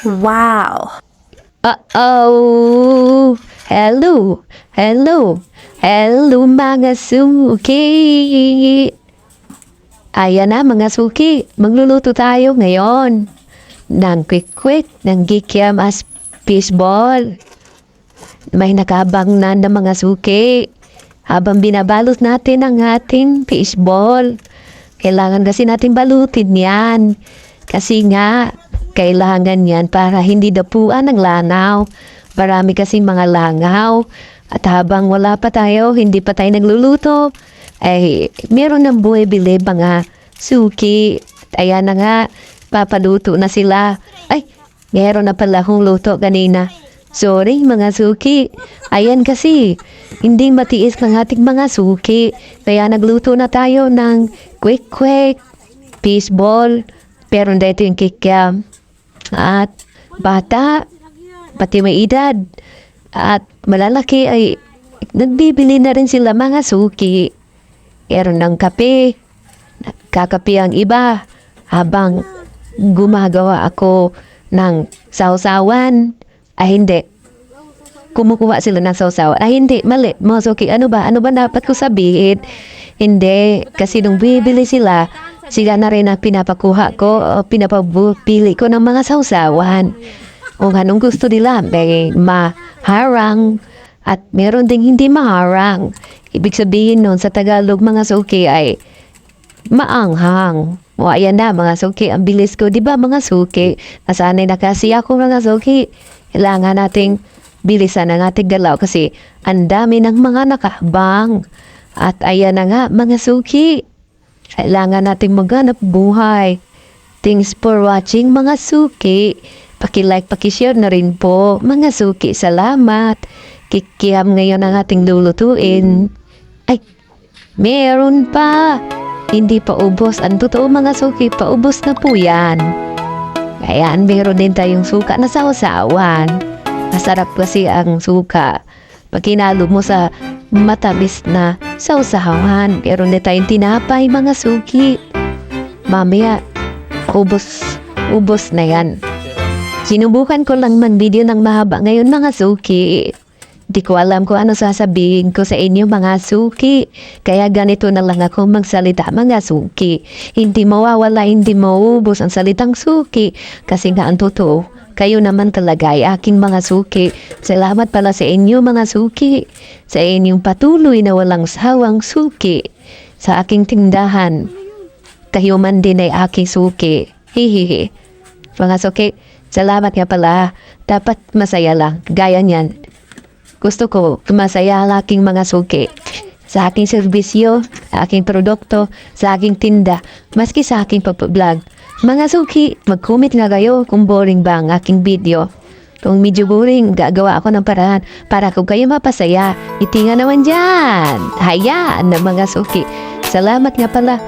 Wow! Uh-oh! Hello! Hello! Hello mga suki! Ayan na mga suki, magluluto tayo ngayon ng quick ng Gikiam as fishball. May nakabang na ng mga suki habang binabalot natin ang ating fishball. Kailangan kasi natin balutin yan kasi nga kailangan yan para hindi dapuan ng langaw. Marami kasing mga langaw. At habang wala pa tayo, hindi pa tayo nagluluto, ay meron ng buwibili mga suki. Ayan na nga, papaluto na sila. Ay, meron na pala akong luto kanina. Sorry mga suki. Ayan kasi, hindi matiis ng ating mga suki. Kaya nagluto na tayo ng quick fishball. Pero dito yung kikiam. At bata, pati may edad, at malalaki ay nagbibili na rin sila mga suki. Meron ng kape, kakape ang iba, habang gumagawa ako ng sausawan. Ay hindi, kumukuha sila ng sausawan. Ay hindi, mali, mga suki, ano ba dapat ko sabihin? Hindi, kasi nung bibili sila na rin ang pinapakuha ko o pinapabili ko ng mga sausawan. Kung anong gusto nila, may maharang at meron ding hindi maharang. Ibig sabihin nun sa Tagalog mga suki ay maanghang. O ayan na mga suki, ang bilis ko. Diba mga suki, nasanay na kasi ako mga suki. Kailangan nating bilisan ang ating galaw kasi ang dami ng mga nakahbang. At ayan na nga mga suki, kailangan nating maghanap buhay. Thanks for watching mga suki. Paki-like, paki-share na rin po. Mga suki, salamat. Kikiam ngayon ang ating lulutuin. Ay, meron pa. Hindi pa ubos. Ang totoo mga suki, paubos na po yan. Kaya meron din tayong suka na sausawan. Masarap kasi ang suka. Pag kinalo mo sa matamis na sausawan, meron din tayong tinapay mga suki. Mamaya, ubos na yan. Sinubukan ko lang mag-video ng mahaba ngayon mga suki. Di ko alam kung ano sasabihin ko sa inyo mga suki. Kaya ganito na lang ako magsalita mga suki. Hindi mawawala, hindi mauubos ang salitang suki. Kasi nga ang totoo, kayo naman talaga ay aking mga suki. Salamat pala sa inyo mga suki. Sa inyong patuloy na walang sawang suki. Sa aking tindahan, kayo man din ay aking suki. Hihihi. Mga suki, salamat nga pala. Dapat masaya lang. Gaya niyan. Gusto ko masaya ang aking mga suki. Sa aking serbisyo, sa aking produkto, sa aking tinda, maski sa aking pag-vlog. Mga suki, mag-comment nga kayo kung boring ba ang aking video. Kung medyo boring, gagawa ako ng paraan para kung kayo mapasaya. Itinga naman dyan. Hayaan na mga suki. Salamat nga pala.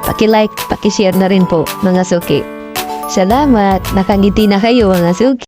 Paki-like, paki-share na rin po mga suki. Salamat. Nakangiti na kayo mga suki.